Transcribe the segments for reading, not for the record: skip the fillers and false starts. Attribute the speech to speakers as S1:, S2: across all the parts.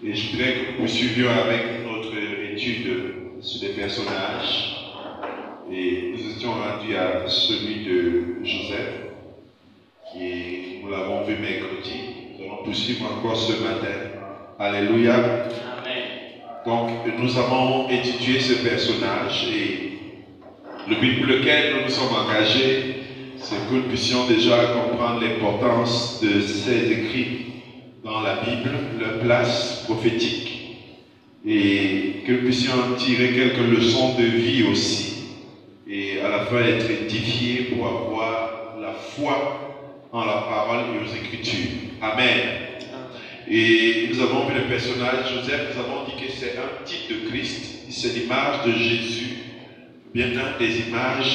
S1: Et je voudrais que nous suivions avec notre étude sur les personnages. Et nous étions rendus à celui de Joseph. Et nous l'avons vu mercredi. Nous allons poursuivre encore ce matin. Alléluia. Amen. Donc, nous avons étudié ce personnage et le but pour lequel nous nous sommes engagés, c'est que nous puissions déjà comprendre l'importance de ces écrits dans la Bible, leur place prophétique, et que nous puissions tirer quelques leçons de vie aussi, et à la fin être édifiés pour avoir la foi en la parole et aux Écritures. Amen. Et nous avons vu le personnage Joseph, nous avons dit que c'est un type de Christ, c'est l'image de Jésus, bien une des images,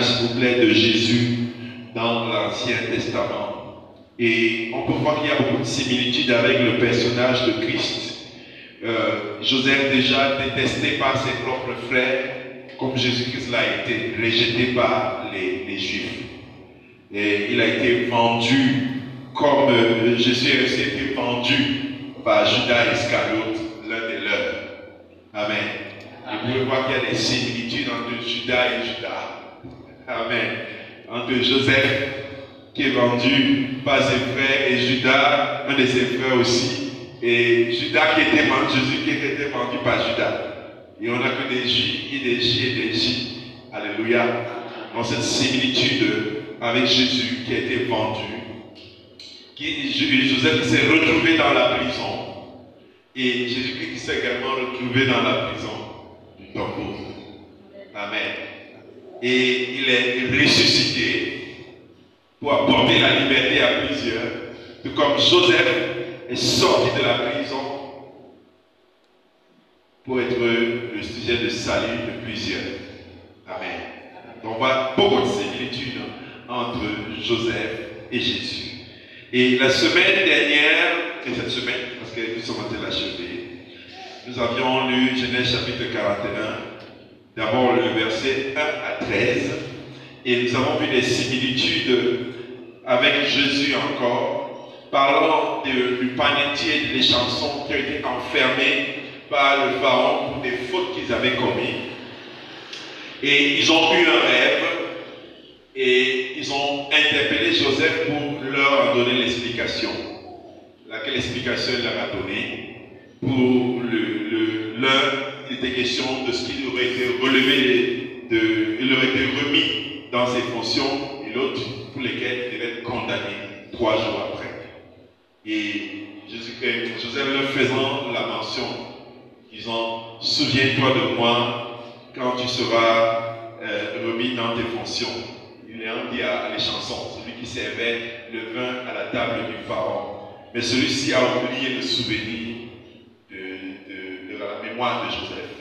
S1: s'il vous plaît, de Jésus dans l'Ancien Testament. Et on peut voir qu'il y a beaucoup de similitudes avec le personnage de Christ. Joseph, déjà détesté par ses propres frères, comme Jésus-Christ l'a été, rejeté par les Juifs. Et il a été vendu comme Jésus a aussi été vendu par Judas Iscariote, l'un des leurs. Amen. Et vous pouvez voir qu'il y a des similitudes entre Judas et Judas. Amen. Entre Joseph, qui est vendu par ses frères, et Judas, un de ses frères aussi. Et Judas qui était vendu, Jésus qui était vendu par Judas. Et on n'a que des J, et des J et des J. Alléluia. Dans cette similitude avec Jésus qui a été vendu, Joseph qui s'est retrouvé dans la prison, et Jésus-Christ qui s'est également retrouvé dans la prison du tombeau. Amen. Et il est ressuscité pour apporter la liberté à plusieurs, tout comme Joseph est sorti de la prison pour être le sujet de salut de plusieurs. Amen. Donc on voit beaucoup de similitudes entre Joseph et Jésus. Et la semaine dernière, et cette semaine, parce que nous sommes en train d'achever, nous avions lu Genèse chapitre 41, d'abord le verset 1 à 13, et nous avons vu des similitudes avec Jésus encore, parlant du panetier des chansons qui ont été enfermés par le pharaon pour des fautes qu'ils avaient commises. Et ils ont eu un rêve, et ils ont interpellé Joseph pour leur a donné l'explication. Laquelle explication il leur a donnée? Pour l'un, il était question de ce qu'il aurait été relevé, il aurait été remis dans ses fonctions, et l'autre pour lesquels il devait être condamné 3 jours après. Et Joseph leur faisant la mention, disant, souviens-toi de moi quand tu seras remis dans tes fonctions. Il est dit à les chansons, celui qui servait le vin à la table du pharaon. Mais celui-ci a oublié le souvenir de la mémoire de Joseph.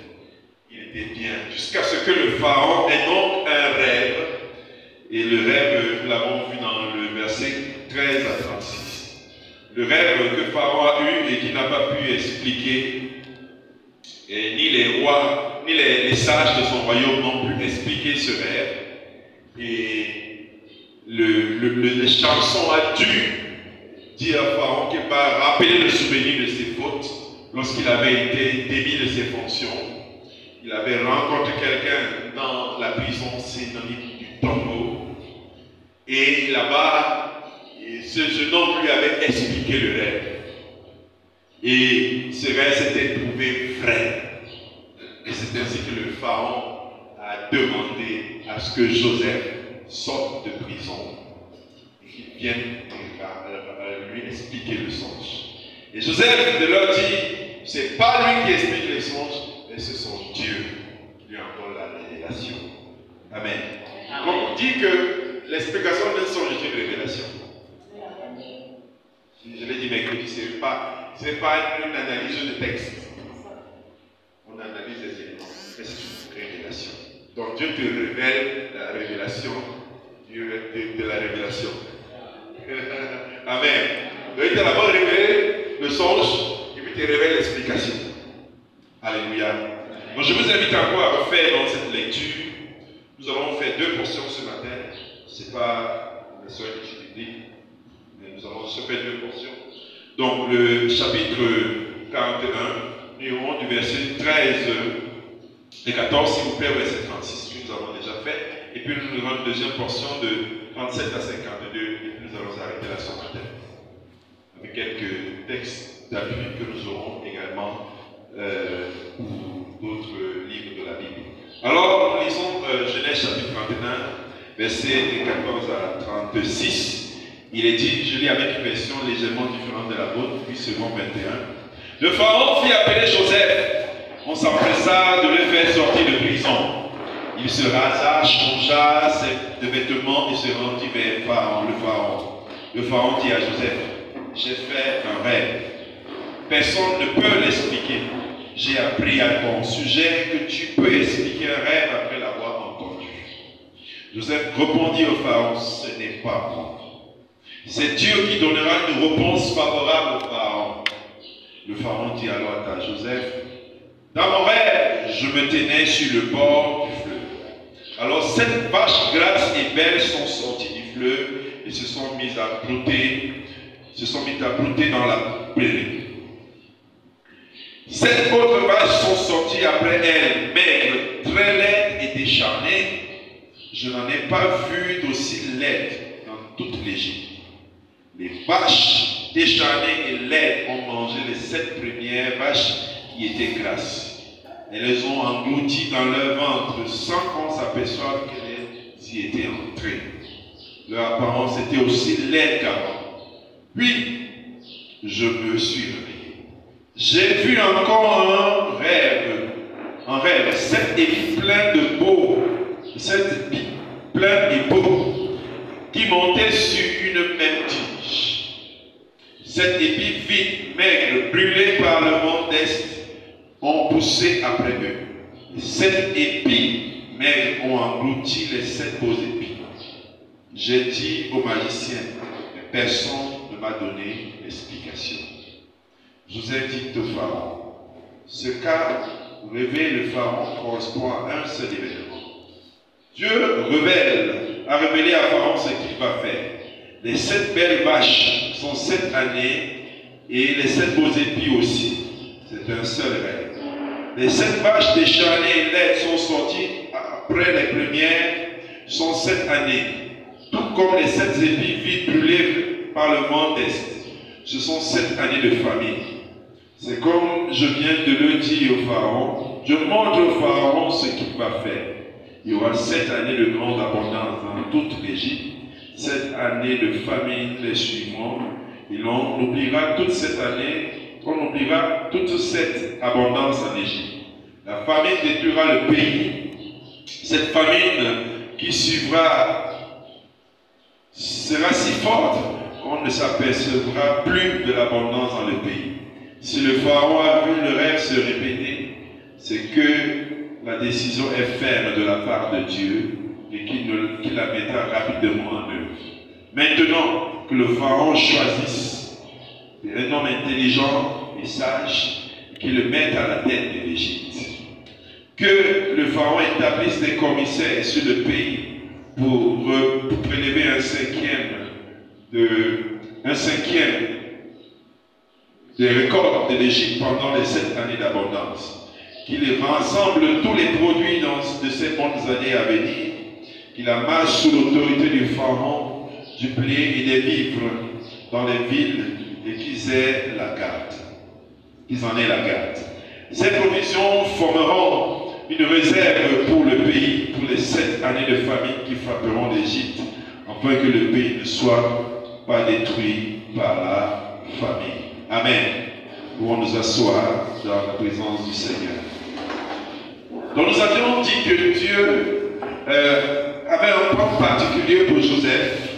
S1: Il était bien. Jusqu'à ce que le pharaon ait donc un rêve. Et le rêve, nous l'avons vu dans le verset 13 à 36. Le rêve que Pharaon a eu et qui n'a pas pu expliquer, et ni les rois, ni les sages de son royaume n'ont pu expliquer ce rêve. Et le chanson a dû dire à Pharaon qu'il va rappeler le souvenir de ses fautes lorsqu'il avait été démis de ses fonctions. Il avait rencontré quelqu'un dans la prison synonyme du tombeau. Et là-bas, ce jeune homme lui avait expliqué le rêve. Et ce rêve s'était trouvé vrai. Et c'est ainsi que le pharaon a demandé à ce que Joseph sorte de prison et qu'il vienne lui expliquer le songe. Et Joseph de leur dit, c'est pas lui qui explique les songes, mais ce sont Dieu qui lui envoie la révélation. Amen. Donc on dit que l'explication d'un songe est une révélation. Je l'ai dit mercredi, ce n'est pas une analyse de texte. On analyse les éléments, mais c'est une révélation. Donc Dieu te révèle la révélation de la révélation. Amen. Donc il t'a d'abord révélé le songe et puis il te révèle l'explication. Alléluia. Donc je vous invite encore à refaire dans cette lecture. Nous avons fait 2 portions ce matin. Ce n'est pas une leçon biblique, mais nous avons fait 2 portions. Donc le chapitre 41, nous irons du verset 13 et 14, s'il vous plaît, verset 36, que nous avons déjà fait. Et puis nous aurons une deuxième portion de 37 à 52, et puis nous allons arrêter là ce matin. Avec quelques textes d'appui que nous aurons également pour d'autres livres de la Bible. Alors, nous lisons Genèse chapitre 31, versets 14 à 36. Il est dit, je lis avec une version légèrement différente de la vôtre, puis second 21. Le pharaon fit appeler Joseph. On s'empressa de le faire sortir de prison. Il se rasa, changea ses vêtements et se rendit vers le pharaon. Le pharaon dit à Joseph, j'ai fait un rêve. Personne ne peut l'expliquer. J'ai appris à ton sujet que tu peux expliquer un rêve après l'avoir entendu. Joseph répondit au pharaon, ce n'est pas moi. C'est Dieu qui donnera une réponse favorable au pharaon. Le pharaon dit alors à Joseph, dans mon rêve, je me tenais sur le bord du fleuve. Alors 7 vaches grasses et belles sont sorties du fleuve et se sont mises à brouter dans la prairie. 7 autres vaches sont sorties après elles, maigres, très laides et décharnées. Je n'en ai pas vu d'aussi laides dans toute l'Égypte. Les vaches décharnées et laides ont mangé les 7 premières vaches qui étaient grasses. Elles les ont englouties dans leur ventre sans qu'on s'aperçoive qu'elles y étaient entrées. Leur apparence était aussi laide qu'avant. Puis, je me suis réveillé. J'ai vu encore un rêve, 7 épis pleins de beaux, 7 épis pleins et beaux, qui montaient sur une même tige. 7 épis vides, maigres, brûlés par le vent d'Est, ont poussé après eux. Les 7 épis maigres ont englouti les 7 beaux épis. J'ai dit au magicien, mais personne ne m'a donné l'explication. Joseph dit au pharaon, ce qu'a révélé le pharaon correspond à un seul événement. Dieu a révélé à Pharaon ce qu'il va faire. Les 7 belles vaches sont 7 années et les 7 beaux épis aussi. C'est un seul rêve. Les 7 vaches décharnées et laides sont sorties après les premières, sont 7 années. Tout comme les 7 épis vides brûlés par le vent d'Est. Ce sont 7 années de famine. C'est comme je viens de le dire au Pharaon. Je montre au Pharaon ce qu'il va faire. Il y aura 7 années de grande abondance dans toute l'Égypte. 7 années de famine les suivront. Et l'on oubliera toute cette année, on oubliera toute cette abondance en Égypte. La famine détruira le pays. Cette famine qui suivra sera si forte qu'on ne s'apercevra plus de l'abondance dans le pays. Si le Pharaon a vu le rêve se répéter, c'est que la décision est ferme de la part de Dieu et qu'il la mettra rapidement en œuvre. Maintenant que le Pharaon choisisse un homme intelligent et sage et qu'il le mette à la tête de l'Égypte, que le Pharaon établisse des commissaires sur le pays pour prélever un cinquième des récoltes de l'Égypte pendant les 7 années d'abondance, qu'il rassemble tous les produits de ces bonnes années à venir, qu'il amasse sous l'autorité du Pharaon du blé et des vivres dans les villes et qu'ils aient la garde. Qu'ils en aient la garde. Ces provisions formeront une réserve pour le pays, pour les 7 années de famine qui frapperont l'Égypte, afin que le pays ne soit pas détruit par la famine. Amen. Nous allons nous asseoir dans la présence du Seigneur. Donc nous avions dit que Dieu avait un plan particulier pour Joseph.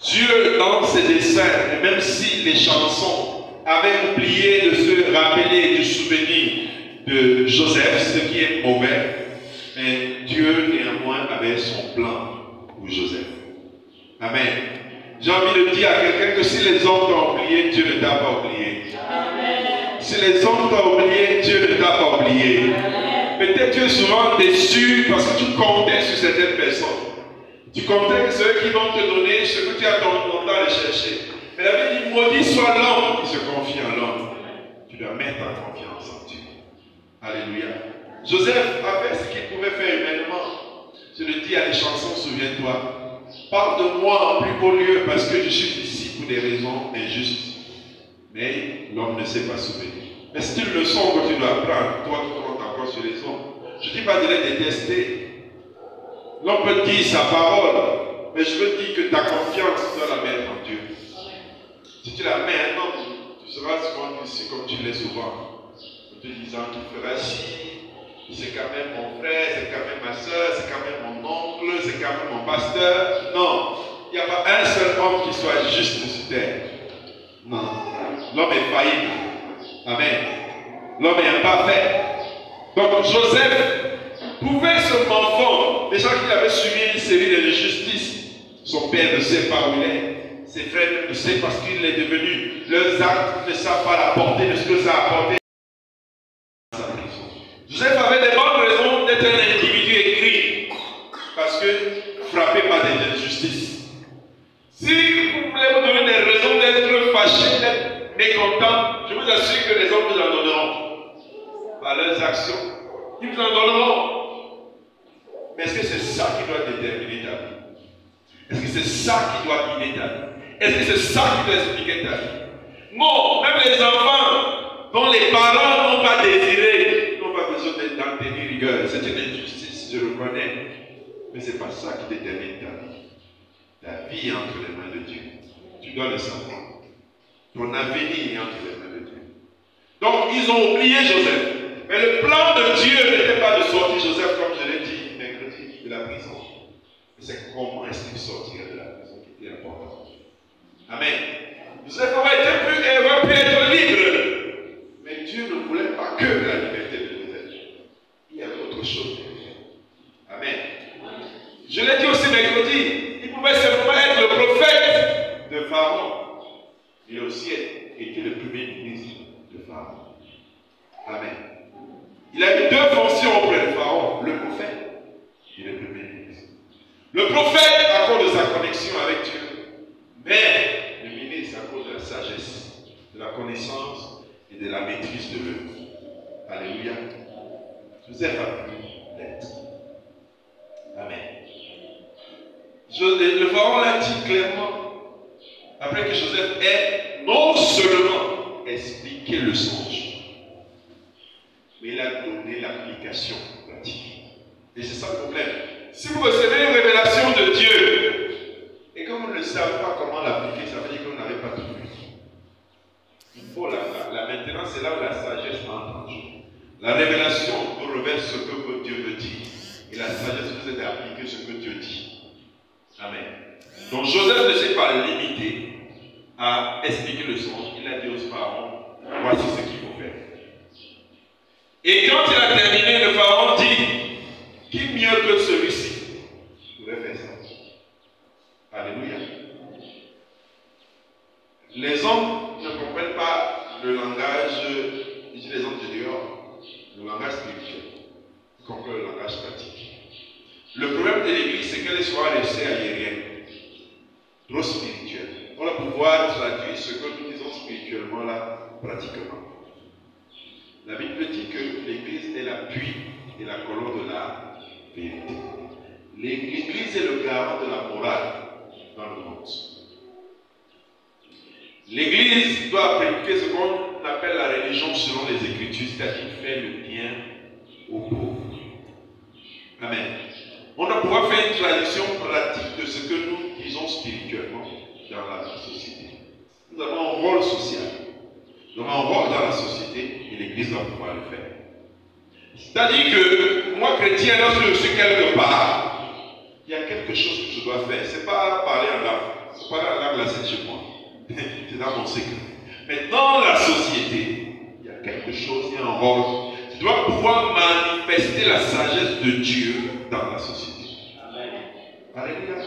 S1: Dieu, dans ses desseins, et même si les chansons avaient oublié de se rappeler du souvenir de Joseph, ce qui est mauvais, mais Dieu néanmoins avait son plan pour Joseph. Amen. J'ai envie de dire à quelqu'un que si les hommes t'ont oublié, Dieu ne t'a pas oublié. Amen. Si les hommes t'ont oublié, Dieu ne t'a pas oublié. Peut-être tu es souvent déçu parce que tu comptais sur certaines personnes. Tu comptais que ceux qui vont te donner ce que tu as longtemps de chercher. Mais la Bible dit, maudit soit l'homme qui se confie en l'homme. Tu dois mettre ta confiance en Dieu. Alléluia. Joseph a fait ce qu'il pouvait faire humainement. Je le dis à les chansons, souviens-toi. Parle de moi en plus beau lieu parce que je suis ici pour des raisons injustes. Mais l'homme ne sait pas souvenir. Mais c'est une leçon que tu dois apprendre. Toi qui comptes encore sur les hommes. Je ne dis pas de les détester. L'homme peut dire sa parole. Mais je veux dire que ta confiance, tu dois la mettre en Dieu. Si tu la mets en homme, tu seras souvent ici comme tu l'es souvent. En te disant qu'il fera ci. C'est quand même mon frère, c'est quand même ma soeur, c'est quand même mon oncle, c'est quand même mon pasteur. Non, il n'y a pas un seul homme qui soit juste sur terre. Non, l'homme est faillible. Amen. L'homme est imparfait. Donc Joseph pouvait se morfondre. Déjà qu'il avait subi une série d'injustices. Son père ne sait pas où il est. Ses frères ne savent pas ce qu'il est devenu. Leurs actes ne savent pas la portée de ce que ça a apporté. Joseph avait des bonnes raisons d'être un individu écrit, parce que frappé par des injustices. Si vous voulez vous donner des raisons d'être fâché, d'être mécontent, je vous assure que les hommes vous en donneront. Par leurs actions, ils vous en donneront. Mais est-ce que c'est ça qui doit déterminer ta vie? Est-ce que c'est ça qui doit guider ta vie? Est-ce que c'est ça qui doit expliquer ta vie? Non, même les enfants dont les parents n'ont pas désiré, pas besoin d'en tenir rigueur. C'est une injustice, je le reconnais. Mais ce n'est pas ça qui détermine ta vie. Ta vie est entre les mains de Dieu. Tu dois le savoir. Ton avenir est entre les mains de Dieu. Donc, ils ont oublié Joseph. Mais le plan de Dieu n'était pas de sortir Joseph, comme je l'ai dit mercredi, de la prison. Mais c'est comment est-ce qu'il sortirait de la prison qui était important. Amen. Joseph aurait pu être libre. Mais Dieu ne voulait pas que la liberté de Joseph. Il y avait autre chose. Amen. Je l'ai dit aussi mercredi, il pouvait simplement être le prophète de Pharaon. Il a aussi été le premier ministre de Pharaon. Amen. Il a eu deux fonctions auprès de Pharaon, le prophète et le premier ministre. Le prophète à cause de sa connexion avec Dieu, mais le ministre à cause de la sagesse, de la connaissance et de la maîtrise de l'œuvre. Alléluia. Joseph a pu l'être. Amen. Le Pharaon l'a dit clairement. après que Joseph ait non seulement expliqué le songe, mais il a donné l'application pratique. Et c'est ça le problème. Si vous recevez une révélation de Dieu, et que vous ne savez pas comment l'appliquer, ça veut dire que vous n'avez pas tout vu. Il faut la maintenant, c'est là où la sagesse entre en jeu. La révélation vous révèle ce que Dieu veut dire. Et la sagesse vous aide à appliquer ce que Dieu dit. Amen. Donc Joseph ne s'est pas limité à expliquer le songe. Il a dit aux pharaons, voici ce qu'il faut faire. Et quand il a terminé, le pharaon dit, qui mieux que celui-ci pourrait faire ça? Alléluia. Les hommes ne comprennent pas le langage, je dis les hommes de dehors, le langage spirituel. Ils comprennent le langage pratique. Le problème de l'Église, c'est qu'elle soit restée aérienne, trop spirituelle. On va pouvoir traduire ce que nous disons spirituellement là, pratiquement. La Bible dit que l'Église est l'appui et la colonne de la vérité. L'Église est le garant de la morale dans le monde. L'Église doit appliquer ce qu'on appelle la religion selon les Écritures, c'est-à-dire faire le bien aux pauvres. Amen. On doit pouvoir faire une traduction pratique de ce que nous disons spirituellement dans la société. Nous avons un rôle social. Nous avons un rôle dans la société et l'Église doit pouvoir le faire. C'est-à-dire que moi, chrétien, lorsque je suis quelque part, il y a quelque chose que je dois faire. Ce n'est pas parler en langue. C'est pas la langue là, c'est chez moi. C'est dans mon secret. Mais dans la société, il y a quelque chose, il y a un rôle. Tu dois pouvoir manifester la sagesse de Dieu dans la société. Amen. Alléluia.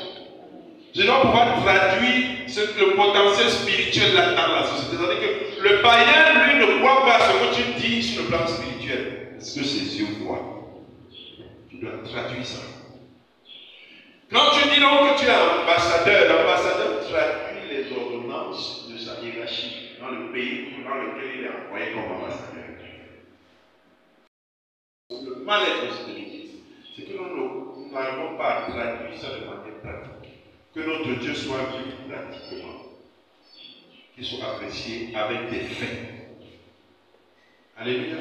S1: Je dois pouvoir traduire le potentiel spirituel là dans la société. C'est-à-dire que le païen, lui, ne croit pas à ce que tu dis sur le plan spirituel. Est-ce que ses yeux voient? Tu dois traduire ça. Quand tu dis donc que tu es ambassadeur, l'ambassadeur traduit les ordonnances de sa hiérarchie dans le pays dans lequel il est envoyé comme ambassadeur. Le mal-être de l'Église, c'est que nous n'arrivons pas à traduire ça de manière pratique. Que notre Dieu soit vu pratiquement, qu'il soit apprécié avec des faits. Alléluia.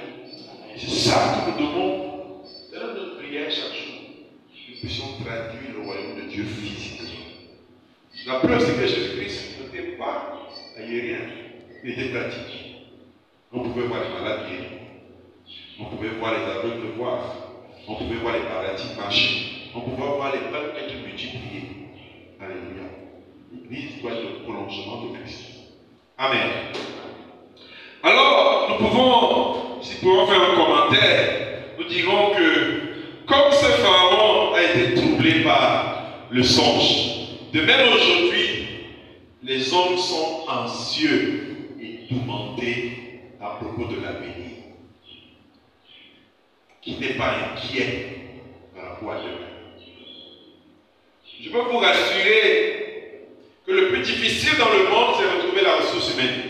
S1: C'est ça que nous devons, dans notre prière chaque jour, que nous puissions traduire le royaume de Dieu physiquement. La preuve, c'est que Jésus-Christ n'était pas aérien, il était pratique. On pouvait voir les malades guéris. On pouvait voir les aveugles voir. On pouvait voir les paralytiques marcher. On pouvait voir les peuples être multipliés. Alléluia. L'Église doit être le prolongement de Christ. Amen. Alors, nous pouvons, si nous pouvons faire un commentaire, nous dirons que comme ce pharaon a été troublé par le songe, de même aujourd'hui, les hommes sont anxieux et tourmentés à propos de l'avenir. Qui n'est pas inquiet par rapport à demain. Je peux vous rassurer que le plus difficile dans le monde, c'est de retrouver la ressource humaine.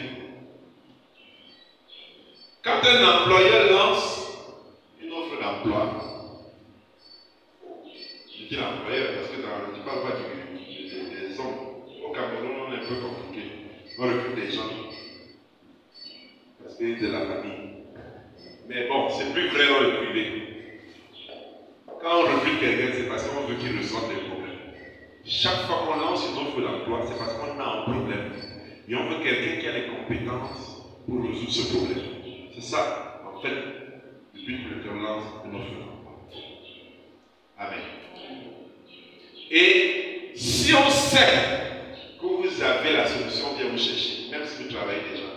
S1: Quand un employeur lance une offre d'emploi, je dis l'employeur parce que je ne parle pas des hommes. Au Cameroun, on est un peu compliqué. On recrute des gens parce que c'est de la famille. Mais bon, c'est plus vrai dans le privé. Quand on recrute quelqu'un, c'est parce qu'on veut qu'il reçoive des problèmes. Chaque fois qu'on lance une offre d'emploi, c'est parce qu'on a un problème. Et on veut quelqu'un qui a les compétences pour résoudre ce problème. C'est ça, en fait, le but pour lequel on lance une offre d'emploi. Amen. Et si on sait que vous avez la solution, bien vous chercher, même si vous travaillez déjà.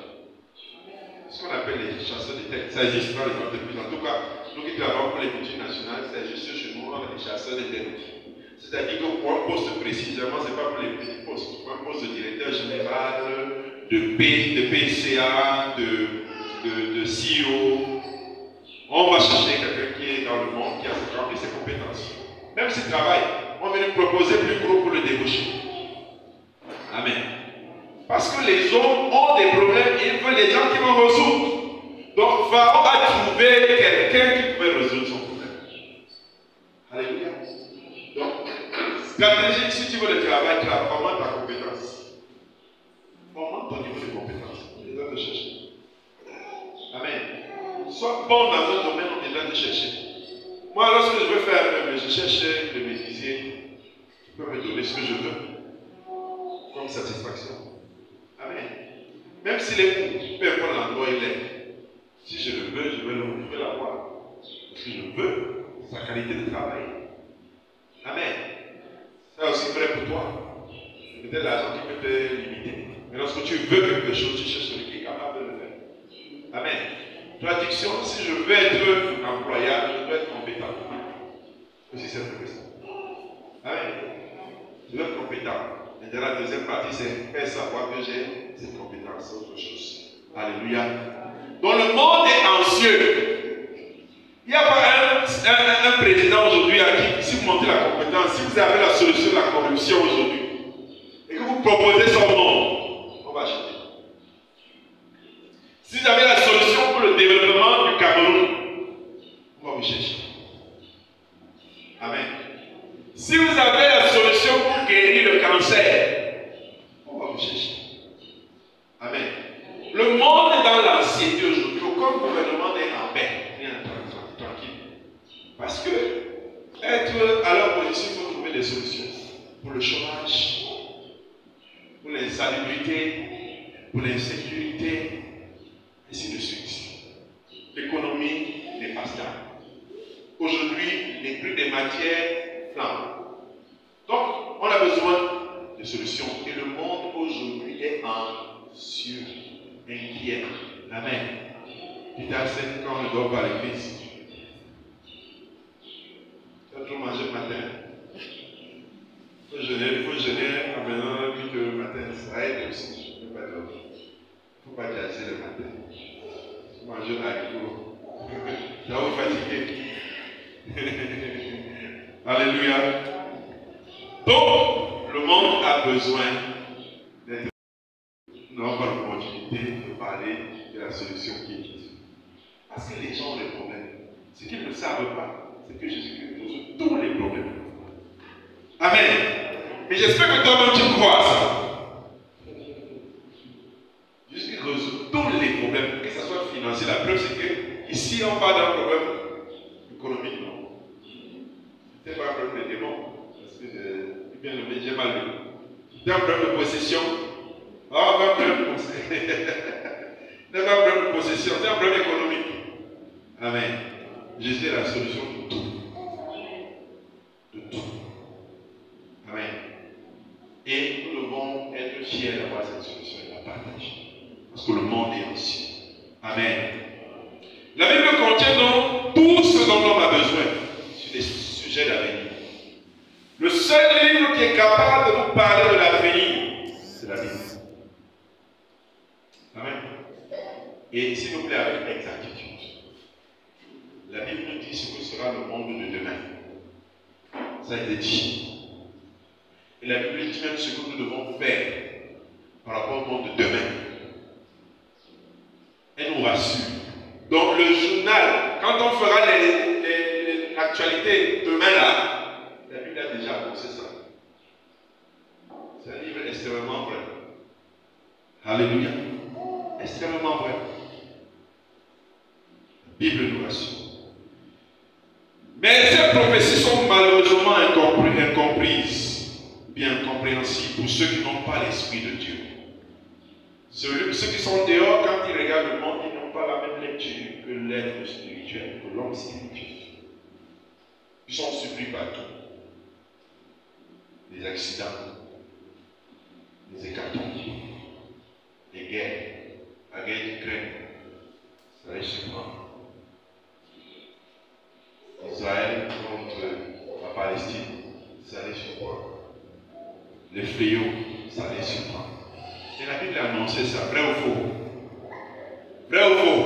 S1: Ce qu'on appelle les chasseurs de tête. Ça existe dans les entreprises. En tout cas, nous qui travaillons pour les multinationales, ça existe chez nous, on a des chasseurs de tête. C'est-à-dire que pour un poste précisément, ce n'est pas pour les petits postes. Pour un poste de directeur général, de PCA, de CEO, on va chercher quelqu'un qui est dans le monde, qui a ses compétences. Même s'il travaille, on va lui proposer plus gros pour le débaucher. Amen. Parce que les hommes ont des problèmes et ils veulent des gens qui vont résoudre. Donc, Pharaon a trouvé quelqu'un qui pouvait résoudre son problème. Alléluia. Donc, stratégique, si tu veux le travail, tu apprends ta compétence. Sois bon dans un domaine, on est là de chercher. Moi, lorsque je veux faire, je cherche de médiser qui peut me donner ce que je veux comme satisfaction. Amen. Même s'il est fou, peu importe l'endroit où il est, si je le veux, je veux l'avoir. Parce que je veux sa qualité de travail. Amen. C'est aussi vrai pour toi. Peut-être l'argent qui peut te limiter. Mais lorsque tu veux quelque chose, tu cherches celui qui est capable de le faire. Amen. Traduction, si je veux être employable, je dois être compétent. Aussi simple que ça. Amen. Je dois être compétent. Et dans la deuxième partie, c'est faire savoir que j'ai cette compétence, c'est autre chose. Alléluia. Donc le monde est anxieux. Il n'y a pas un président aujourd'hui à qui, si vous montez la compétence, si vous avez la solution de la corruption aujourd'hui, et que vous proposez son nom, on va acheter. Si vous avez la solution pour le développement du Cameroun, on va vous chercher. Amen. Si vous avez la solution pour guérir le cancer, on va vous chercher. Amen. Le monde est dans l'anxiété aujourd'hui. Aucun gouvernement n'est en paix, rien tranquille. Parce que être à leur position, il faut trouver des solutions pour le chômage, pour l'insalubrité, pour l'insécurité, ainsi de suite. L'économie n'est pas stable. Aujourd'hui, les prix des matières flambent. Donc, on a besoin de solutions. Et le monde aujourd'hui est anxieux, inquiet. Amen. Peter sait quand on ne dort pas à l'église. Tu as trop mangé le matin. Il faut jeûner en venant vite le matin. Ça aide aussi. Il ne faut pas dormir. Il ne faut pas jaser le matin. Tu manges un haricot. Ça va vous fatiguer. Alléluia. Donc, le monde a besoin d'être. Nous n'avons pas l'opportunité de parler de la solution qui est Jésus. Parce que les gens ont des problèmes. Ce qu'ils ne savent pas, c'est que Jésus-Christ résout tous les problèmes. Amen. Mais j'espère que toi-même tu crois à ça. Jésus-Christ résout tous les problèmes, que ce soit financier. La preuve, c'est que ici, on parle d'un problème économique. Non. Ce n'est pas un problème de démon. Parce que bien nommé, j'ai mal lu. C'est un problème de possession. Ah, pas un problème de possession. C'est pas un problème de possession, c'est un problème économique. Amen. Jésus est la solution de tout. De tout. Amen. Et nous devons être fiers d'avoir cette solution et la partager. Parce que le monde est anxieux. Amen. La Bible contient donc tout ce dont l'homme a besoin sur les sujets d'avenir. Le seul livre qui est capable de nous parler de l'avenir, c'est la Bible. Amen. Et s'il vous plaît, avec exactitude. La Bible nous dit ce que sera le monde de demain. Ça a été dit. Et la Bible dit même ce que nous devons faire par rapport au monde de demain. Elle nous rassure. Donc le journal, quand on fera l'actualité demain là, la Bible a déjà annoncé ça. C'est un livre extrêmement vrai. Alléluia. Extrêmement vrai. La Bible nous rassure. Mais ces prophéties sont malheureusement incomprises, bien compréhensibles pour ceux qui n'ont pas l'Esprit de Dieu. Ceux qui sont dehors, quand ils regardent le monde, ils n'ont pas la même lecture que l'être spirituel, que l'homme spirituel. Ils sont surpris partout. Les accidents, les hécatombes, les guerres, la guerre d'Ukraine, ça les surprend. Israël contre la Palestine, ça les surprend. Les fléaux, ça les surprend. Et la Bible a annoncé ça, vrai ou faux? Vrai ou faux?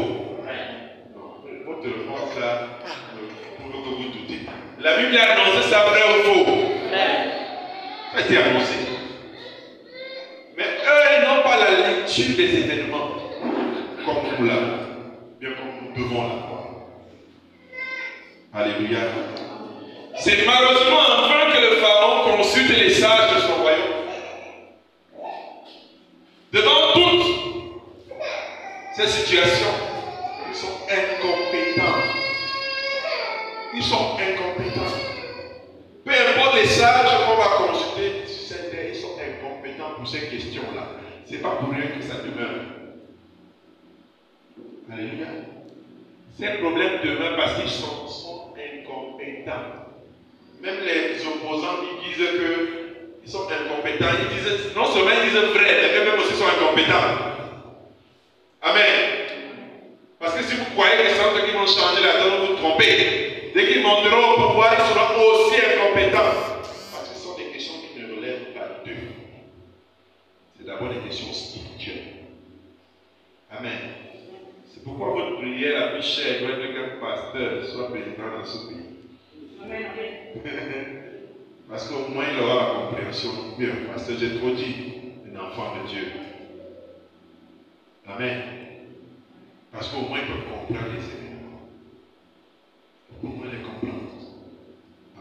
S1: Non, votre réponse là, pour que vous doutez. La Bible a annoncé ça, vrai ou faux? Ça a été annoncé. Mais eux, ils n'ont pas la lecture des événements comme nous l'avons, bien comme nous devons l'avoir. Alléluia. C'est malheureusement enfin que le pharaon consulte les sages de son royaume. Devant toutes ces situations, Ils sont incompétents. Ils sont incompétents. Peu importe les sages qu'on va consulter sur cette terre, ils sont incompétents pour ces questions-là. Ce n'est pas pour rien que ça demeure. Alléluia. Ces problèmes demeurent parce qu'ils sont incompétents. Même les opposants, ils disent qu'ils sont incompétents. Ils disent, non seulement ils disent vrai, mais eux-mêmes aussi sont incompétents. Amen. Parce que si vous croyez que c'est eux qui vont changer la donne, vous vous trompez. Dès qu'ils monteront au pouvoir, ils seront aussi incompétents. Parce que ce sont des questions qui ne relèvent pas d'eux. C'est d'abord des questions spirituelles. Amen. C'est pourquoi votre prière la plus chère doit être qu'un pasteur soit président dans ce pays. Amen. Parce qu'au moins il aura la compréhension. Bien, pasteur, j'ai trop dit, un enfant de Dieu. Amen. Parce qu'au moins ils peuvent comprendre les événements. Au moins les comprendre.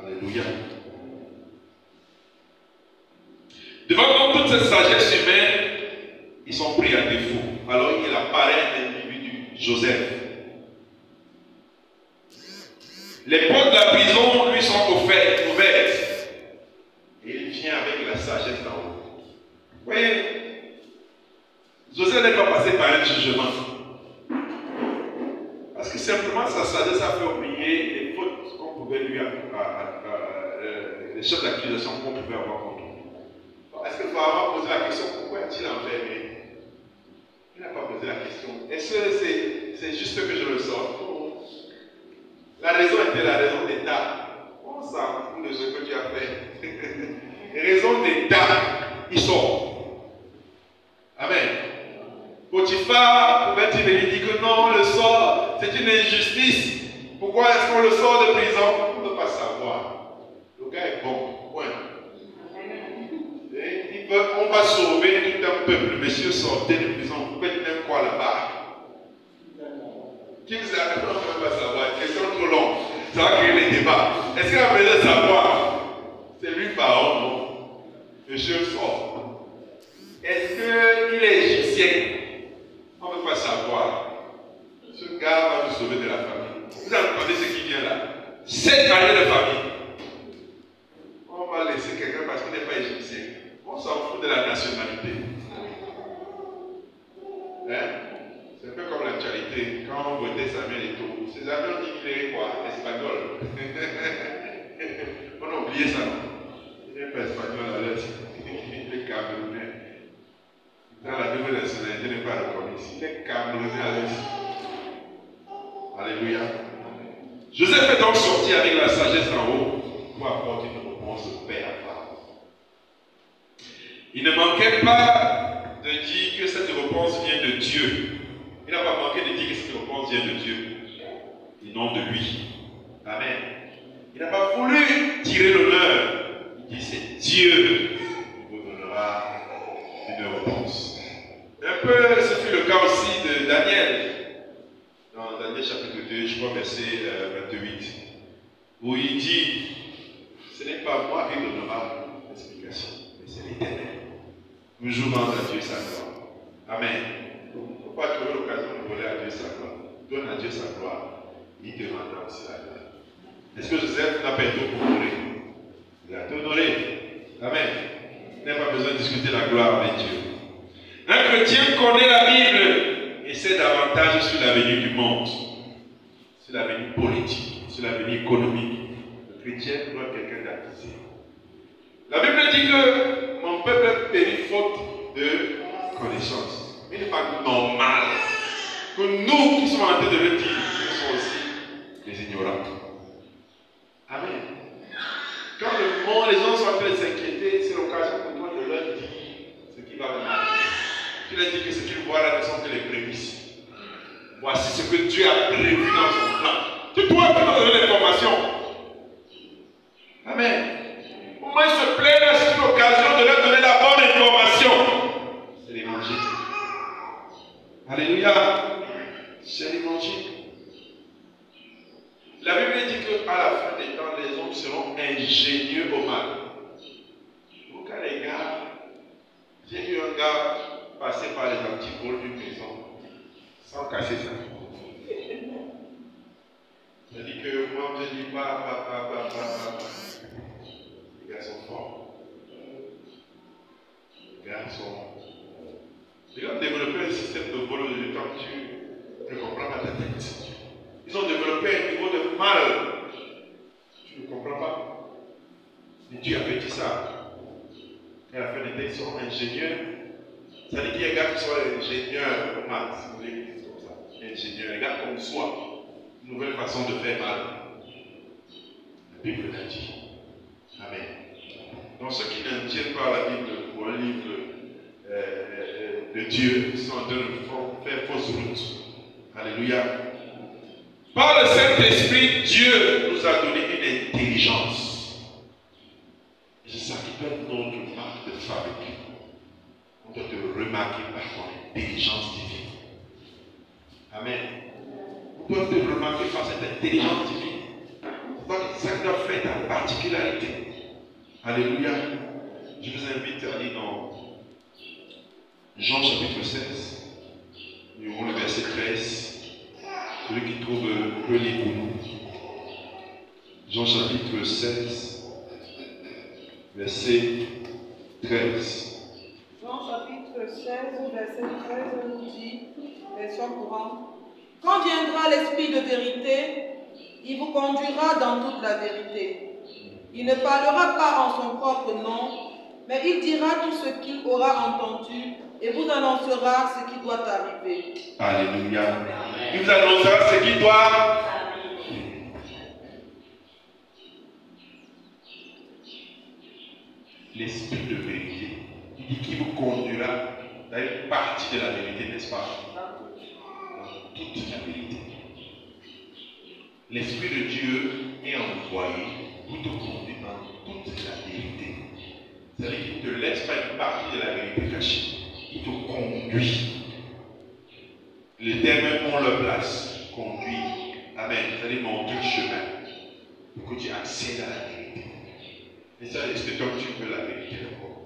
S1: Alléluia. Devant toute cette sagesse humaine, ils sont pris à défaut. Alors il apparaît un individu, Joseph. Les portes de la prison lui sont ouvertes. Et il vient avec la sagesse d'en haut. Vous voyez, Joseph n'est pas passé par un jugement. Parce que simplement sa sagesse a fait oublier les fautes qu'on pouvait lui les chefs d'accusation qu'on pouvait avoir contre lui. Est-ce que Pharaon a posé la question, pourquoi est-il enfermé? Il n'a pas posé la question. Est-ce que c'est juste que je le sors? La raison était la raison d'État. On s'en fout de ce que tu as fait. Raison d'État, il sort. Amen. Potiphar pouvait-il venir dire que non, le sort, c'est une injustice. Pourquoi est-ce qu'on le sort de prison? On ne peut pas savoir. Le gars est bon. Point. On va sauver tout un peuple. Monsieur, sortez de prison. Vous faites même quoi là-bas? Qui vous a dit qu'on ne peut pas savoir? Question trop longue. Ça va créer les débats. Est-ce qu'il a besoin de savoir? C'est lui Pharaon, non? Monsieur sort. Est-ce qu'il est égyptien? On ne peut pas savoir. Ce gars va nous sauver de la famille. Vous entendez ce qui vient là? 7 années de famille. On va laisser quelqu'un parce qu'il n'est pas égyptien. On s'en fout de la nationalité. Hein? C'est un peu comme l'actualité. Quand on votait Samuel Eto'o, ses amis ont dit qu'il est quoi? Espagnol. On a oublié ça. Il n'est pas espagnol à l'est. Il est camerounais. Dans la nouvelle nationalité, il n'est pas reconnu. Il est camerounais à l'est. Alléluia. Joseph est donc sorti avec la sagesse en haut pour apporter une réponse de paix à Pharaon. Il ne manquait pas de dire que cette réponse vient de Dieu. Il n'a pas manqué de dire que cette réponse vient de Dieu et non de lui. Amen. Il n'a pas voulu tirer l'honneur. Il dit c'est Dieu qui vous donnera une réponse. Un peu, ce fut le cas aussi de Daniel. Dans Daniel chapitre 2, je crois verset 28, où il dit, ce n'est pas moi qui donnera l'explication, mais c'est l'Éternel. Toujours rendre à Dieu sa gloire. Amen. Il ne faut pas trouver l'occasion de voler à Dieu sa gloire. Donne à Dieu sa gloire. Il te rendra aussi la gloire. Est-ce que Joseph n'a pas été honoré? Il a été honoré. Amen. Il n'a pas besoin de discuter la gloire avec Dieu. Un chrétien connaît la Bible et sait davantage sur l'avenir du monde, sur l'avenir politique, sur l'avenir économique. Le chrétien doit être quelqu'un d'avisé. La Bible dit que mon peuple périt faute de connaissance. Mais il n'est pas normal que nous qui sommes en train de le dire, nous sommes aussi des ignorants. Amen. Quand le monde, les gens sont en train de s'inquiéter, c'est l'occasion pour toi de leur dire ce qui va venir. Tu leur dis que ce qu'ils voient là ne sont que les prémices. Voici ce que Dieu a prévu dans son plan. C'est toi qui vas donner l'information. Amen. Au moins, se plaindre, c'est une occasion de leur donner la bonne information. C'est l'évangile. Alléluia. C'est l'évangile. La Bible dit qu'à la fin des temps, les hommes seront ingénieux au mal. Donc, les gars, j'ai vu un gars passer par les antipodes d'une maison sans casser ça. tête. Ils ont développé un niveau de mal. Tu ne comprends pas. Mais Dieu avait dit ça. Et à la fin des temps, ils seront ingénieurs. Ça veut dire qu'il y a un gars qui soit ingénieur au maths, si vous voulez qu'ils disent comme ça. Ingénieur, un gars comme soi. Une nouvelle façon de faire mal. La Bible l'a dit. Amen. Donc ceux qui ne tiennent pas la Bible pour un livre de Dieu sont en train de faire fausse route. Alléluia. Par le Saint-Esprit, Dieu nous a donné une intelligence. Et c'est ça qui doit être notre marque de fabrique. On doit te remarquer par ton intelligence divine. Amen. On doit te remarquer par cette intelligence divine. C'est ça qui doit faire ta particularité. Alléluia. Je vous invite à lire dans Jean chapitre 16. Nous aurons le verset 13. Celui qui trouve peut lire pour nous. Jean chapitre 16, verset 13.
S2: Jean chapitre 16, verset 13 nous dit, version courante, quand viendra l'Esprit de vérité, il vous conduira dans toute la vérité. Il ne parlera pas en son propre nom, mais il dira tout ce qu'il aura entendu et vous annoncera ce qui doit arriver.
S1: Alléluia. Il vous annoncera ce qui doit arriver. L'Esprit de vérité, il dit qu'il vous conduira dans une partie de la vérité, n'est-ce pas? Dans toute la vérité. L'Esprit de Dieu est envoyé pour te conduire dans toute la vérité. C'est-à-dire qu'il ne te laisse pas une partie de la vérité cachée. Il te conduit. Les termes ont leur place. Conduit. Amen. C'est-à-dire montrer le chemin. Pour que tu accèdes à la vérité. Et ça, est-ce que toi tu veux la vérité d'abord?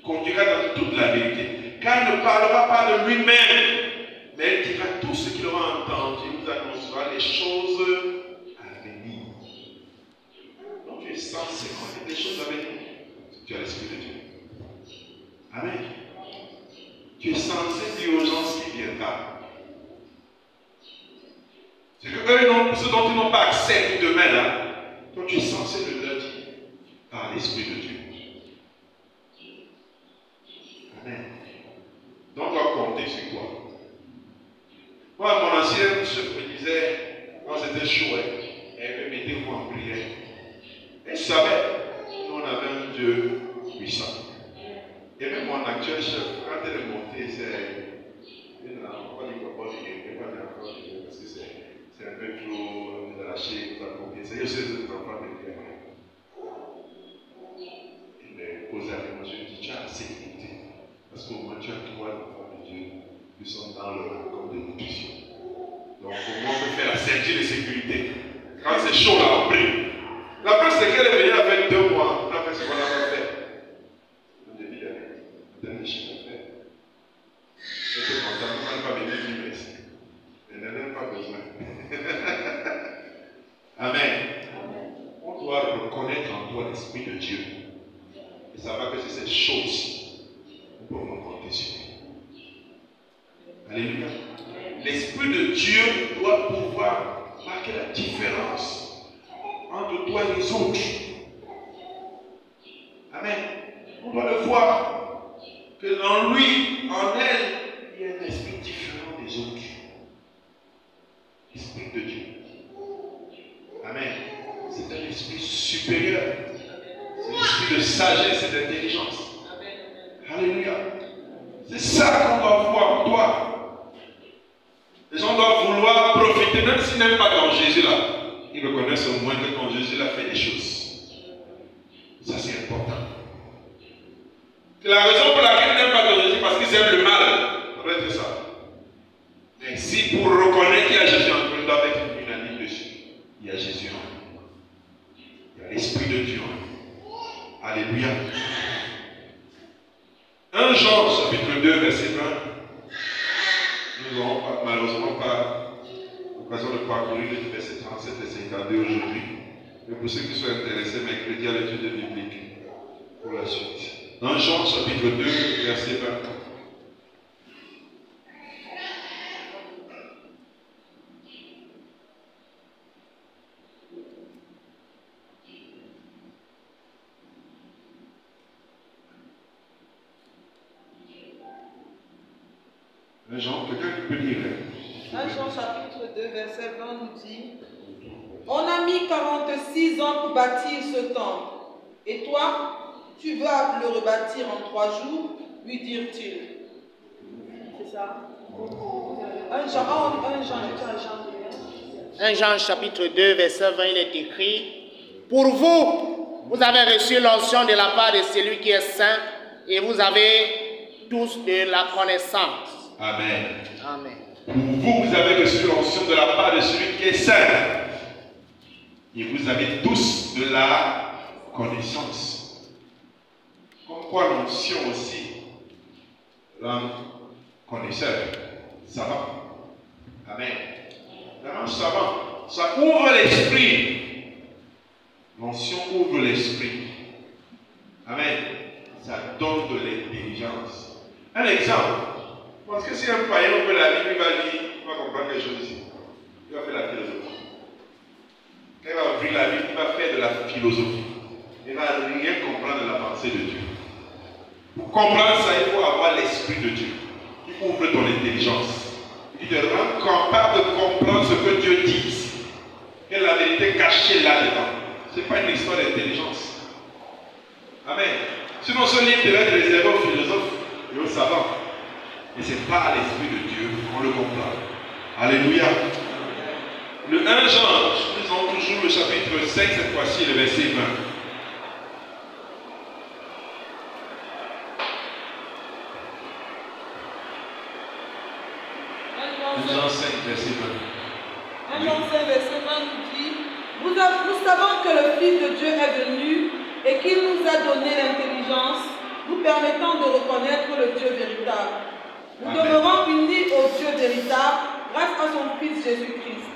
S1: Conduira dans toute la vérité. Car il ne parlera pas de lui-même, mais il dira tout ce qu'il aura entendu. Il vous annoncera les choses à venir. Donc tu es censé connaître les choses à venir. Tu as l'Esprit de Dieu. Amen. Tu es censé dire aux gens ce qui viendra. C'est que eux, ce dont ils n'ont pas accès demain là, toi tu es censé le leur dire par l'Esprit de Dieu. Amen. Donc on doit compter sur quoi? Moi, mon ancien chef me disait, quand c'était chaud, elle me mettait en prière. Et je savais, nous on avait un Dieu puissant. Et même mon actuel chef, quand elle est montée, c'est une enfant du papa de Dieu, pas d'enfant de Dieu, parce que c'est un peu trop lâché, vous avez c'est aussi des enfants de Dieu. Il me posait avec moi, je lui dis, tu as assez d'écouter, parce qu'au moins tu as trois enfants de Dieu qui sont dans le corps de nutrition. Donc au moins on peut faire la ceinture de sécurité. Quand c'est chaud là, on prie. La preuve c'est qu'elle est venue avec 2 mois, on a fait ce qu'on a fait. Donne le chiffre d'affaires. Je te contente, on n'a pas besoin de dire merci. Elle n'en a pas besoin. Amen. On doit reconnaître en toi l'Esprit de Dieu. Et savoir que c'est cette chose nous pouvons compter sur lui. Alléluia. L'Esprit de Dieu doit pouvoir marquer la différence entre toi et les autres. Amen. On doit le voir. Que dans lui, en elle, il y a un esprit différent des autres. L'Esprit de Dieu. Amen. C'est un esprit supérieur. C'est l'esprit de sagesse et d'intelligence. Alléluia. C'est ça qu'on doit voir en toi. Les gens doivent vouloir profiter, même s'ils n'aiment pas quand Jésus là. Ils reconnaissent au moins que quand Jésus a fait des choses. Ça c'est important. C'est la raison pour laquelle ils n'aiment pas ton Jésus, parce qu'ils aiment le mal. Ça doit être ça. Mais si pour reconnaître qu'il y a Jésus en nous, ils doivent être unanimes dessus. Il y a Jésus en nous. Il y a l'Esprit de Dieu en nous. Alléluia. 1 Jean chapitre 2 verset 20. Nous n'aurons malheureusement pas l'occasion de parcourir les versets 37 et 52 aujourd'hui. Mais pour ceux qui sont intéressés, mercredi à l'étude biblique pour la suite. Dans Jean chapitre 2, verset 20. 1 Jean, quelqu'un peut lire.
S2: 1 Jean chapitre 2, verset 20 nous dit: on a mis 46 ans pour bâtir ce temple. Et toi, tu vas le rebâtir en 3 jours, lui dirent-ils. C'est ça? 1
S3: Jean chapitre 2, verset 20, il est écrit: pour vous, vous avez reçu l'onction de la part de celui qui est saint, et vous avez tous de la connaissance.
S1: Amen.
S3: Amen.
S1: Pour vous, vous avez reçu l'onction de la part de celui qui est saint. Et vous avez tous de la connaissance. Comme quoi l'onction aussi rend connaisseur, savant. Amen. Vraiment savant. Ça ouvre l'esprit. L'onction ouvre l'esprit. Amen. Ça donne de l'intelligence. Un exemple. Parce que si un païen ouvre la Bible, il va lire, il va comprendre quelque chose ici. Il va faire la philosophie. Quand il va ouvrir la Bible, il va faire de la philosophie. Il ne va rien comprendre de la pensée de Dieu. Pour comprendre ça, il faut avoir l'esprit de Dieu. Il ouvre ton intelligence. Il te rend capable de comprendre ce que Dieu dit. Quelle est la vérité cachée là-dedans. Ce n'est pas une histoire d'intelligence. Amen. Sinon, ce livre devrait être réservé aux philosophes et aux savants. Et ce n'est pas à l'esprit de Dieu qu'on le comprend. Alléluia. Le 1 Jean, nous lisons toujours le chapitre 5, cette fois-ci, le verset 20. 1 Jean 5, verset 20.
S2: 1 Jean 5, verset 20 nous dit: nous savons que le Fils de Dieu est venu et qu'il nous a donné l'intelligence, nous permettant de reconnaître le Dieu véritable. Nous demeurons unis au Dieu véritable grâce à son Fils Jésus-Christ.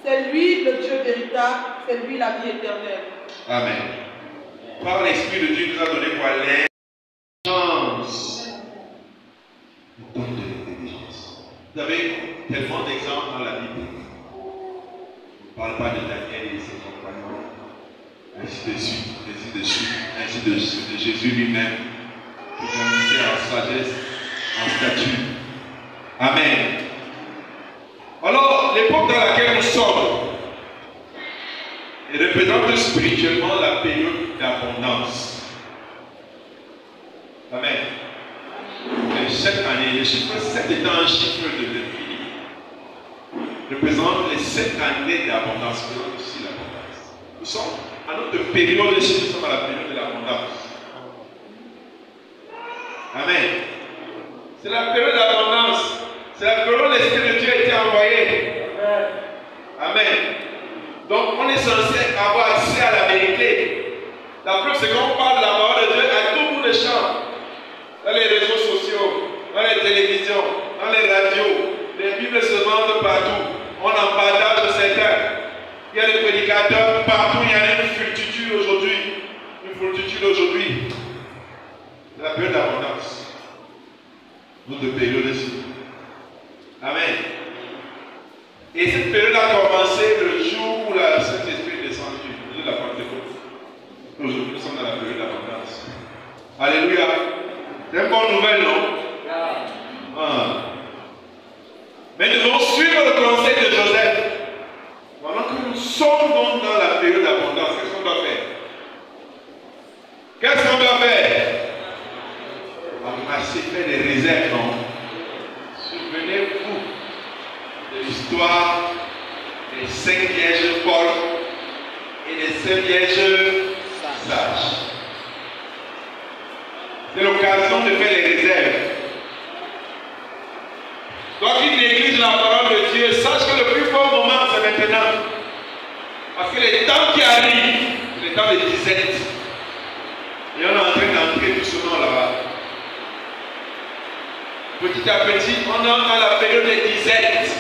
S2: C'est lui le Dieu véritable, c'est lui la vie éternelle.
S1: Amen. Par l'Esprit de Dieu, il nous a donné quoi? L'intelligence. Il donne de l'intelligence. Vous avez tellement d'exemples dans la Bible. On ne parle pas de Daniel et ses compagnons. Ainsi de suite, ainsi de Jésus lui-même, qui grandissait en sagesse, en statut. Amen. Alors, l'époque dans laquelle nous sommes représente spirituellement la période d'abondance. Amen. Et chaque année, le chiffre 7 étant un chiffre de l'infini, représente les 7 années d'abondance, représente aussi l'abondance. Nous sommes à notre période, nous sommes à la période de l'abondance. Amen. C'est la période d'abondance. C'est la période où l'Esprit de Dieu a été envoyé. Amen. Donc on est censé avoir accès à la vérité. La preuve, c'est qu'on parle de la parole de Dieu à tout bout de champ. Dans les réseaux sociaux, dans les télévisions, dans les radios. Les Bibles se vendent partout. On en partage de certains. Il y a des prédicateurs partout. Il y en a une foultitude aujourd'hui. Une foultitude aujourd'hui. C'est la période d'abondance. Notre période ici. Amen. Et cette période a commencé le jour où le Saint-Esprit est descendu, le jour de la Pentecôte. Aujourd'hui, nous sommes dans la période d'abondance. Alléluia. C'est une bonne nouvelle, non? Mais nous devons suivre le conseil de Joseph. Pendant que nous sommes donc dans la période d'abondance, qu'est-ce qu'on doit faire? Qu'est-ce qu'on doit faire? Ramasser, faire des réserves, non? Souvenez-vous de l'histoire des 5 vierges folles et des 5 vierges sages. C'est l'occasion de faire les réserves. Toi qui négliges la parole de Dieu, sache que le plus bon moment c'est maintenant. Parce que les temps qui arrivent, c'est les temps de disette. Et on est en train d'entrer doucement là-bas. Petit à petit, on entre dans la période des disettes.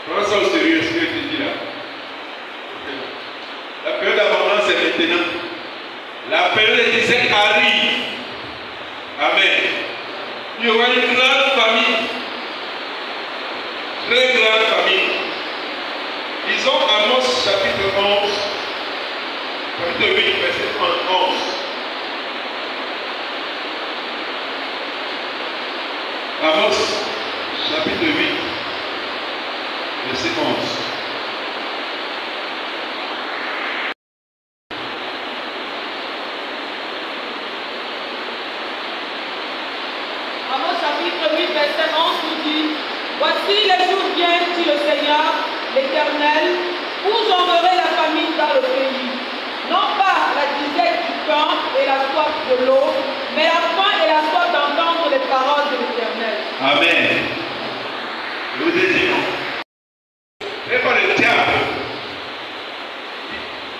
S1: Prends ça au sérieux, ce que je te dis là. La période d'abondance c'est maintenant. La période des disettes arrive. Amen. Il y aura une grande famille. Très grande famille. Disons Amos chapitre 11, chapitre 8, verset 11. Amos, chapitre 8, verset 11.
S2: Amos chapitre 8, verset 11 nous dit: Voici les jours viennent, dit le Seigneur, l'Éternel, où j'enverrai la famine dans le pays. Non pas la disette du pain et la soif de l'eau, mais la faim et la soif d'entendre les paroles de l'Éternel.
S1: Amen. Je vous ai dit non. Et pas le diable.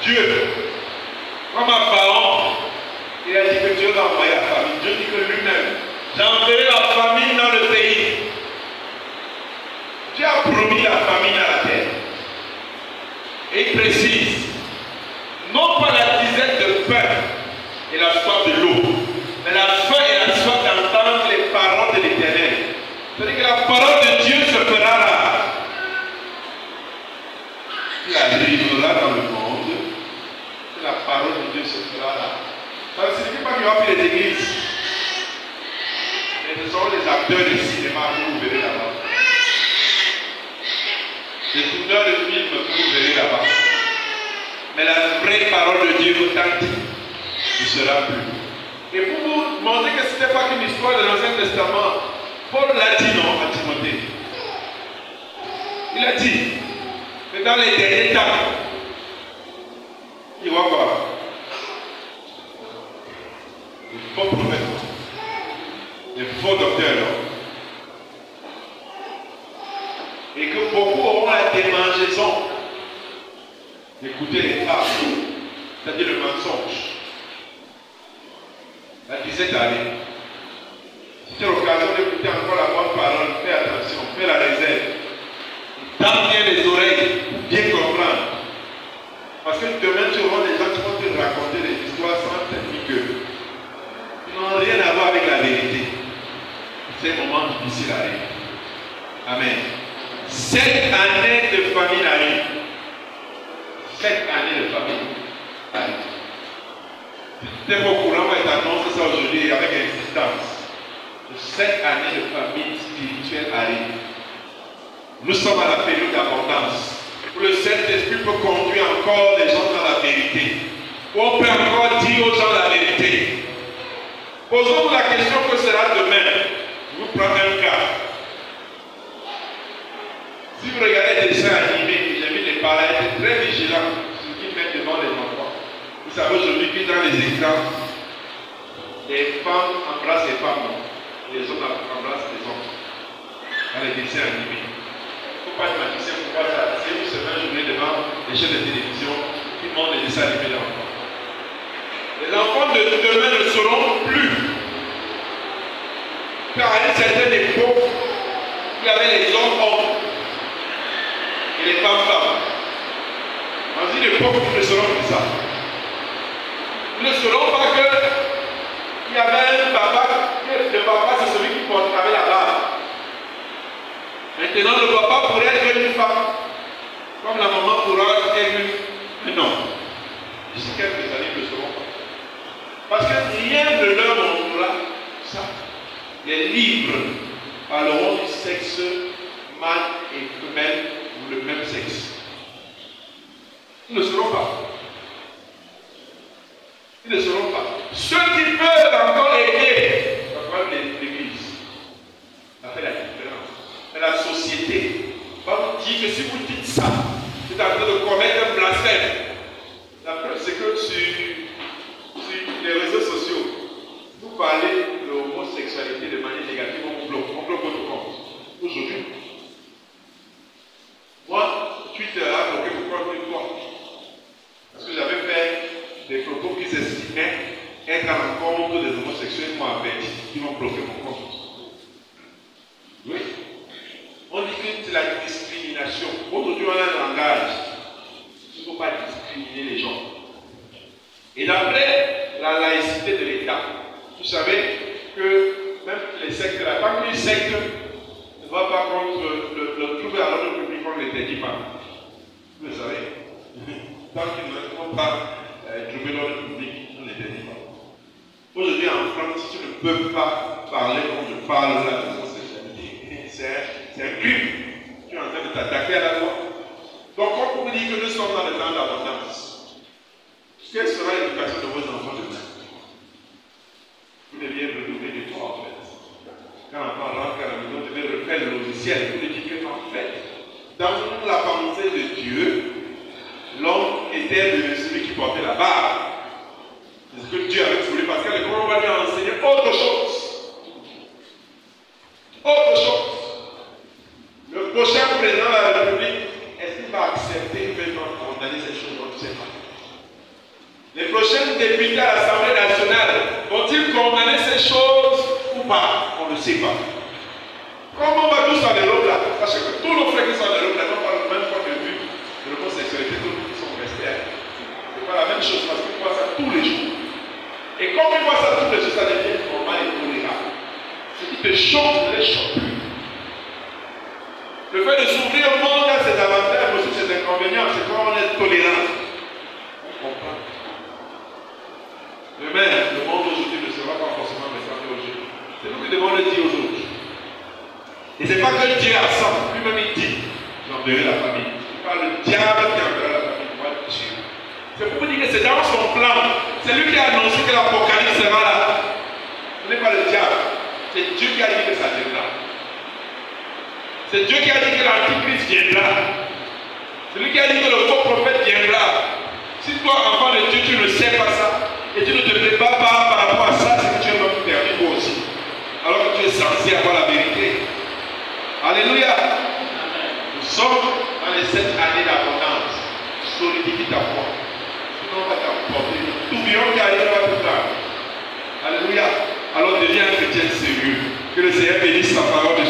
S1: Dieu, comme un pharaon, il a dit que Dieu va envoyer la famine. Dieu dit que lui-même, j'enverrai la famine dans le pays. Dieu a promis la famine à la terre. Et il précise, non pas la disette de pain et la soif de l'eau, mais la faim et la soif d'entendre les paroles de l'Éternel. C'est-à-dire que la parole de Dieu se fera là. Il arrivera dans le monde, que la parole de Dieu se fera là. Ça ne signifie pas qu'il y aura plus les églises. Mais ce sont les acteurs de cinéma que vous verrez là-bas. Les tourneurs de films que vous verrez là-bas. Mais la vraie parole de Dieu authentique ne sera plus. Et pour vous montrer que ce n'était pas qu'une histoire de l'Ancien Testament, Paul l'a dit non à Timothée. Il a dit que dans les derniers temps, il va quoi? Les faux prophètes, les faux docteurs, et que beaucoup auront la démangeaison d'écouter les femmes, c'est-à-dire le mensonge. La disette allée. C'était l'occasion d'écouter encore la bonne parole. Fais attention, fais la réserve. Tends bien les oreilles pour bien comprendre. Parce que demain, tu auras des gens qui vont te raconter des histoires sans technique qui n'ont rien à voir avec la vérité. C'est un moment difficile à arriver. Amen. Cette année de famine arrive. Cette année de famine arrive. T'es au courant, on t'annonce ça aujourd'hui avec insistance. Cette année de famine spirituelle arrive. Nous sommes à la période d'abondance, où le Saint-Esprit peut conduire encore les gens dans la vérité, où on peut encore dire aux gens la vérité. Posons-nous la question que sera demain. Je vous prends un cas. Si vous regardez des dessins animés, j'ai mis les parents, être très vigilants sur ce qu'ils mettent devant les enfants. Vous savez aujourd'hui que dans les écrans, les femmes embrassent les femmes, les hommes embrassent les hommes. Dans les dessins animés. Il ne faut pas être magicien pour voir ça. C'est une semaine journée devant les chaînes de télévision qui montrent les dessins animés d'enfants. Les enfants de demain ne seront plus. Car à une certaine époque, il y avait les hommes et les femmes. Dans une époque, nous ne serons plus ça. Nous ne serons pas que il y avait un papa, le papa c'est celui qui avait la barbe. Maintenant le papa pourrait être une femme, comme la maman pourra être un homme. D'ici quelques années, ils ne le seront pas. Parce que rien ne leur montrera ça. Les livres parleront du sexe mâle et femelle ou le même sexe. Ils ne seront pas. Ils ne seront pas. Ceux qui peuvent encore aider, l'Église, ça fait la différence. Mais la société va vous dire que si vous dites ça, c'est en train de commettre un blasphème. La preuve, c'est que sur les réseaux sociaux, vous parlez de l'homosexualité de manière négative, on bloque votre compte. Aujourd'hui, moi, Twitter a bloqué mon compte une fois. Parce que j'avais fait des propos qui s'estimaient être à l'encontre des homosexuels, m'ont averti, ils m'ont bloqué mon compte. Oui. On dit que c'est la discrimination. Aujourd'hui, on a un langage. Il ne faut pas discriminer les gens. Et d'après la laïcité de l'État, vous savez que même les sectes, la tant qu'une secte ne va pas contre le trouble à l'ordre public, on ne l'interdit pas. Vous le savez. Tant qu'ils ne vont pas trouver l'ordre public, on ne l'interdit pas. Aujourd'hui en France, si tu ne peux pas parler comme je parle là, de homosexuel, C'est un crime. Tu es en train de t'attaquer à la loi. Donc, quand on vous dit que nous sommes dans le temps d'abondance, quelle sera l'éducation de vos enfants demain? Vous deviez redoubler de toi, en fait. Quand l'enfant rentre à la maison, vous devez refaire le logiciel. Vous devez dire que, en fait, dans la pensée de Dieu, l'homme était celui qui portait la barre. C'est ce que Dieu avait voulu, parce que l'école va lui enseigner autre chose. Autre chose. Le prochain président de la République, est-ce qu'il va accepter vraiment condamner ces choses? On ne sait pas. Les prochains députés à l'Assemblée nationale vont-ils condamner ces choses ou pas? On ne sait pas. Comme on va tous en Europe là, parce que tous nos frères qui sont en Europe là n'ont pas le même point de vue de l'homosexualité, tous qui sont restés. Ce n'est pas la même chose parce qu'ils voient ça tous les jours. Et comme ils voient ça tous les jours, ça devient normal et tolérable. Ce qui te choque ne les choque plus. Le fait de s'ouvrir au monde a ses avantages, mais aussi ses inconvénients. C'est quand on est tolérant. On comprend. Demain, le monde aujourd'hui ne sera pas forcément ressemblé aujourd'hui. C'est nous qui devons le dire aujourd'hui. Et ce n'est pas que Dieu a ça. Lui-même il dit, j'enverrai la famille. Ce n'est pas le diable qui enverra la famille. Moi, Dieu. C'est pour vous dire que c'est dans son plan. C'est lui qui a annoncé que l'Apocalypse sera là. Ce n'est pas le diable. C'est Dieu qui a dit que ça viendra. C'est Dieu qui a dit que l'Antichrist viendra. C'est lui qui a dit que le faux prophète viendra. Si toi, enfant de Dieu, tu ne sais pas ça, et tu ne te prépares pas par rapport à ça, c'est que tu es même perdu toi aussi. Alors que tu es censé avoir la vérité. Alléluia. Nous sommes dans les 7 années d'abondance. Solidifie ta foi. Sinon on va t'apporter. Tourbillon qui arrivera plus tard. Alléluia. Alors deviens un chrétien sérieux. Que le Seigneur bénisse sa parole de